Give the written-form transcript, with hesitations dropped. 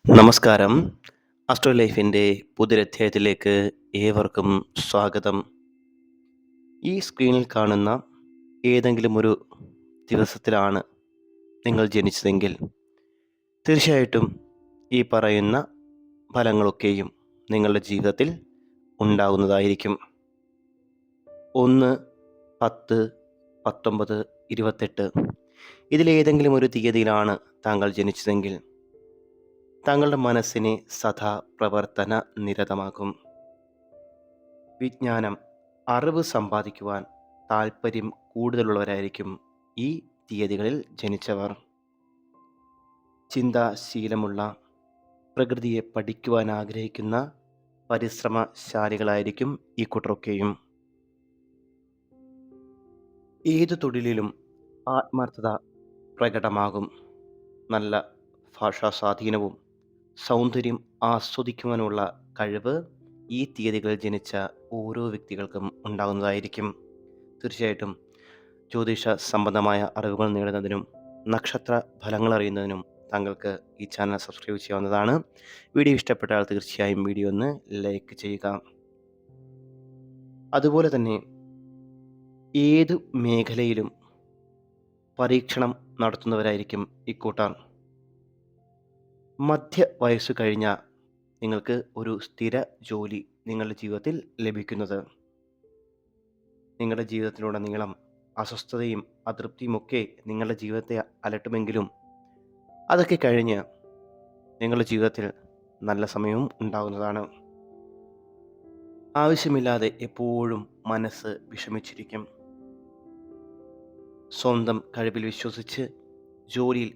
നമസ്കാരം. ആസ്ട്രോ ലൈഫിൻ്റെ പുതിയൊരധ്യായത്തിലേക്ക് ഏവർക്കും സ്വാഗതം. ഈ സ്ക്രീനിൽ കാണുന്ന ഏതെങ്കിലും ഒരു ദിവസത്തിലാണ് നിങ്ങൾ ജനിച്ചതെങ്കിൽ തീർച്ചയായിട്ടും ഈ പറയുന്ന ഫലങ്ങളൊക്കെയും നിങ്ങളുടെ ജീവിതത്തിൽ ഉണ്ടാകുന്നതായിരിക്കും. 1, 10, 19, 28 ഇതിലേതെങ്കിലും ഒരു തീയതിയിലാണ് താങ്കൾ ജനിച്ചതെങ്കിൽ താങ്കളുടെ മനസ്സിനെ സദാ പ്രവർത്തന നിരതമാകും. വിജ്ഞാനം, അറിവ് സമ്പാദിക്കുവാൻ താല്പര്യം കൂടുതലുള്ളവരായിരിക്കും ഈ തീയതികളിൽ ജനിച്ചവർ. ചിന്താശീലമുള്ള, പ്രകൃതിയെ പഠിക്കുവാൻ ആഗ്രഹിക്കുന്ന പരിശ്രമശാലികളായിരിക്കും ഈ കൂട്ടരൊക്കെയും. ഏതു തൊഴിലിലും ആത്മാർത്ഥത പ്രകടമാകും. നല്ല ഭാഷാ സ്വാധീനവും സൗന്ദര്യം ആസ്വദിക്കുവാനുള്ള കഴിവ് ഈ തീയതികളിൽ ജനിച്ച ഓരോ വ്യക്തികൾക്കും ഉണ്ടാകുന്നതായിരിക്കും. തീർച്ചയായിട്ടും ജ്യോതിഷ സംബന്ധമായ അറിവുകൾ നേടുന്നതിനും നക്ഷത്ര ഫലങ്ങൾ അറിയുന്നതിനും താങ്കൾക്ക് ഈ ചാനൽ സബ്സ്ക്രൈബ് ചെയ്യാവുന്നതാണ്. വീഡിയോ ഇഷ്ടപ്പെട്ടാൽ തീർച്ചയായും വീഡിയോ ഒന്ന് ലൈക്ക് ചെയ്യുക. അതുപോലെ തന്നെ ഏതു മേഖലയിലും പരീക്ഷണം നടത്തുന്നവരായിരിക്കും ഇക്കൂട്ടർ. മധ്യ വയസ്സ് കഴിഞ്ഞ നിങ്ങൾക്ക് ഒരു സ്ഥിര ജോലി നിങ്ങളുടെ ജീവിതത്തിൽ ലഭിക്കുന്നത്. നിങ്ങളുടെ ജീവിതത്തിലുടനീളം അസ്വസ്ഥതയും അതൃപ്തിയുമൊക്കെ നിങ്ങളുടെ ജീവിതത്തെ അലട്ടുമെങ്കിലും അതൊക്കെ കഴിഞ്ഞ് നിങ്ങളുടെ ജീവിതത്തിൽ നല്ല സമയവും ഉണ്ടാകുന്നതാണ്. ആവശ്യമില്ലാതെ എപ്പോഴും മനസ്സ് വിഷമിച്ചിരിക്കും. സ്വന്തം കഴിവിൽ വിശ്വസിച്ച് ജോലിയിൽ